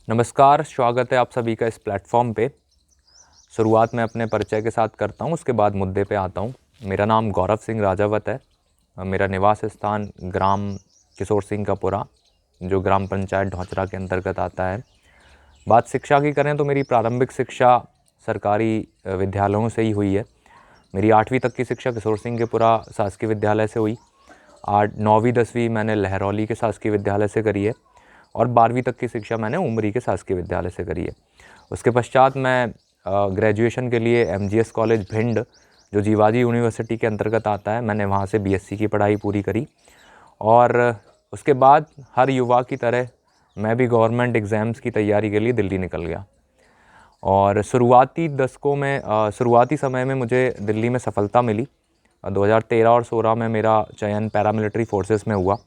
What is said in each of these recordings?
नमस्कार, स्वागत है आप सभी का इस प्लेटफॉर्म पे। शुरुआत मैं अपने परिचय के साथ करता हूँ, उसके बाद मुद्दे पे आता हूँ। मेरा नाम गौरव सिंह राजावत है। मेरा निवास स्थान ग्राम किशोर सिंह का पुरा, जो ग्राम पंचायत ढौंचरा के अंतर्गत आता है। बात शिक्षा की करें तो मेरी प्रारंभिक शिक्षा सरकारी विद्यालयों से ही हुई है। मेरी 8वीं तक की शिक्षा किशोर सिंह के पुरा शासकीय विद्यालय से हुई। 9वीं 10वीं मैंने लहरौली के शासकीय विद्यालय से करी है और 12वीं तक की शिक्षा मैंने उमरी के शासकीय विद्यालय से करी है। उसके पश्चात मैं ग्रेजुएशन के लिए MGS कॉलेज भिंड, जो जीवाजी यूनिवर्सिटी के अंतर्गत आता है, मैंने वहाँ से BSc की पढ़ाई पूरी करी। और उसके बाद हर युवा की तरह मैं भी गवर्नमेंट एग्ज़ाम्स की तैयारी के लिए दिल्ली निकल गया। और शुरुआती समय में मुझे दिल्ली में सफलता मिली। 2013 और 16 में मेरा चयन पैरामिलिट्री फोर्सेस में हुआ,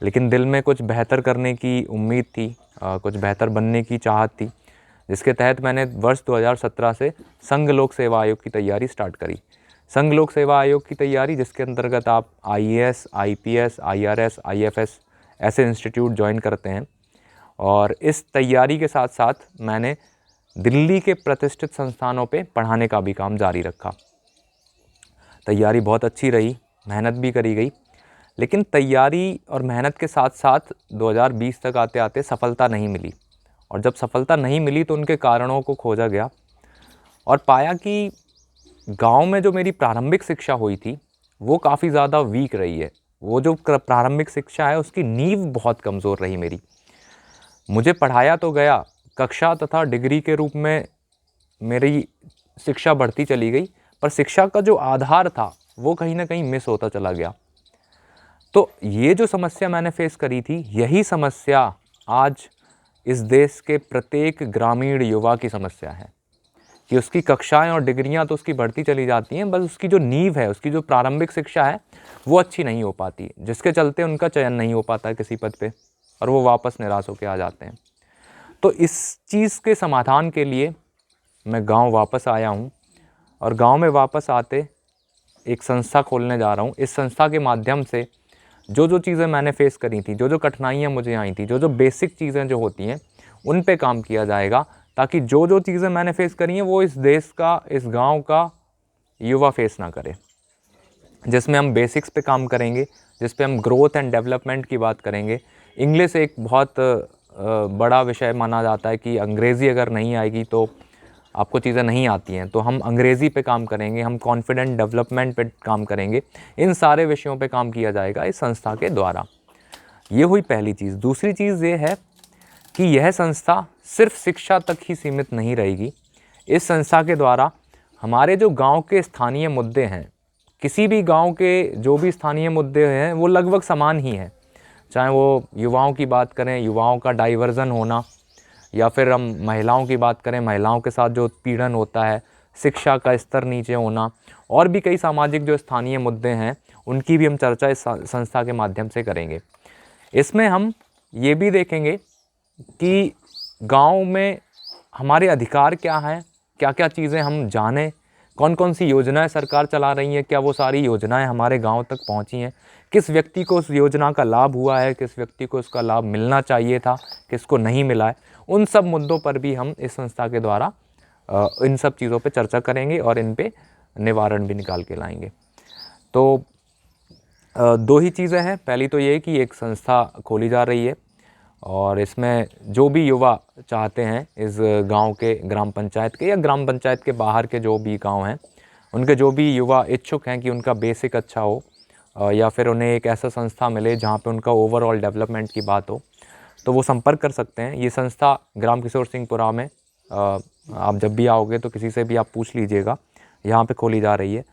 लेकिन दिल में कुछ बेहतर करने की उम्मीद थी, कुछ बेहतर बनने की चाहत थी, जिसके तहत मैंने वर्ष 2017 से संघ लोक सेवा आयोग की तैयारी स्टार्ट करी। संघ लोक सेवा आयोग की तैयारी, जिसके अंतर्गत आप IAS, IPS, IRS, IFS ऐसे इंस्टीट्यूट ज्वाइन करते हैं। और इस तैयारी के साथ साथ मैंने दिल्ली के प्रतिष्ठित संस्थानों पे पढ़ाने का भी काम जारी रखा। तैयारी बहुत अच्छी रही, मेहनत भी करी गई, लेकिन तैयारी और मेहनत के साथ साथ 2020 तक आते आते सफलता नहीं मिली। और जब सफलता नहीं मिली तो उनके कारणों को खोजा गया और पाया कि गांव में जो मेरी प्रारंभिक शिक्षा हुई थी वो काफ़ी ज़्यादा वीक रही है। वो जो प्रारंभिक शिक्षा है उसकी नींव बहुत कमज़ोर रही मेरी। मुझे पढ़ाया तो गया, कक्षा तथा डिग्री के रूप में मेरी शिक्षा बढ़ती चली गई, पर शिक्षा का जो आधार था वो कहीं ना कहीं मिस होता चला गया। तो ये जो समस्या मैंने फेस करी थी, यही समस्या आज इस देश के प्रत्येक ग्रामीण युवा की समस्या है कि उसकी कक्षाएं और डिग्रियां तो उसकी बढ़ती चली जाती हैं, बस उसकी जो नींव है, उसकी जो प्रारंभिक शिक्षा है वो अच्छी नहीं हो पाती, जिसके चलते उनका चयन नहीं हो पाता है किसी पद पे और वो वापस निराश होकर आ जाते हैं। तो इस चीज़ के समाधान के लिए मैं गाँव वापस आया हूँ और गाँव में वापस आते एक संस्था खोलने जा रहा हूँ। इस संस्था के माध्यम से जो जो चीज़ें मैंने फेस करी थी, जो जो कठिनाइयाँ मुझे आई थी, जो जो बेसिक चीज़ें जो होती हैं उन पे काम किया जाएगा, ताकि जो जो चीज़ें मैंने फेस करी हैं वो इस देश का, इस गांव का युवा फेस ना करे। जिसमें हम बेसिक्स पे काम करेंगे, जिस पे हम ग्रोथ एंड डेवलपमेंट की बात करेंगे। इंग्लिश एक बहुत बड़ा विषय माना जाता है कि अंग्रेज़ी अगर नहीं आएगी तो आपको चीज़ें नहीं आती हैं, तो हम अंग्रेज़ी पे काम करेंगे, हम कॉन्फिडेंट डेवलपमेंट पे काम करेंगे। इन सारे विषयों पे काम किया जाएगा इस संस्था के द्वारा। ये हुई पहली चीज़। दूसरी चीज़ ये है कि यह संस्था सिर्फ शिक्षा तक ही सीमित नहीं रहेगी। इस संस्था के द्वारा हमारे जो गांव के स्थानीय मुद्दे हैं, किसी भी गांव के जो भी स्थानीय मुद्दे हैं वो लगभग समान ही हैं। चाहे वो युवाओं की बात करें, युवाओं का डाइवर्जन होना, या फिर हम महिलाओं की बात करें, महिलाओं के साथ जो उत्पीड़न होता है, शिक्षा का स्तर नीचे होना, और भी कई सामाजिक जो स्थानीय मुद्दे हैं उनकी भी हम चर्चा इस संस्था के माध्यम से करेंगे। इसमें हम ये भी देखेंगे कि गांव में हमारे अधिकार क्या हैं, क्या क्या चीज़ें हम जानें, कौन कौन सी योजनाएं सरकार चला रही हैं, क्या वो सारी योजनाएं हमारे गांव तक पहुंची हैं, किस व्यक्ति को उस योजना का लाभ हुआ है, किस व्यक्ति को उसका लाभ मिलना चाहिए था, किसको नहीं मिला है। उन सब मुद्दों पर भी हम इस संस्था के द्वारा इन सब चीज़ों पे चर्चा करेंगे और इन पे निवारण भी निकाल के लाएंगे। तो दो ही चीज़ें हैं। पहली तो ये कि एक संस्था खोली जा रही है और इसमें जो भी युवा चाहते हैं इस गांव के, ग्राम पंचायत के या ग्राम पंचायत के बाहर के जो भी गांव हैं, उनके जो भी युवा इच्छुक हैं कि उनका बेसिक अच्छा हो या फिर उन्हें एक ऐसा संस्था मिले जहां पे उनका ओवरऑल डेवलपमेंट की बात हो, तो वो संपर्क कर सकते हैं। ये संस्था ग्राम किशोर सिंहपुरा में आप जब भी आओगे तो किसी से भी आप पूछ लीजिएगा, यहाँ पे खोली जा रही है।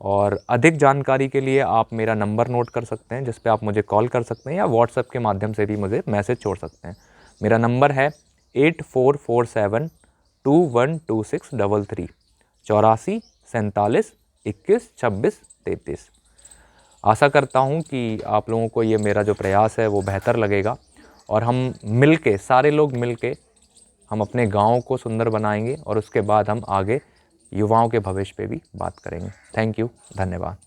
और अधिक जानकारी के लिए आप मेरा नंबर नोट कर सकते हैं, जिस पे आप मुझे कॉल कर सकते हैं या व्हाट्सएप के माध्यम से भी मुझे मैसेज छोड़ सकते हैं। मेरा नंबर है 8447212633 84 47 21 26 33। आशा करता हूँ कि आप लोगों को ये मेरा जो प्रयास है वो बेहतर लगेगा और हम मिलके, सारे लोग मिलके हम अपने गाँव को सुंदर बनाएंगे और उसके बाद हम आगे युवाओं के भविष्य पे भी बात करेंगे। थैंक यू, धन्यवाद।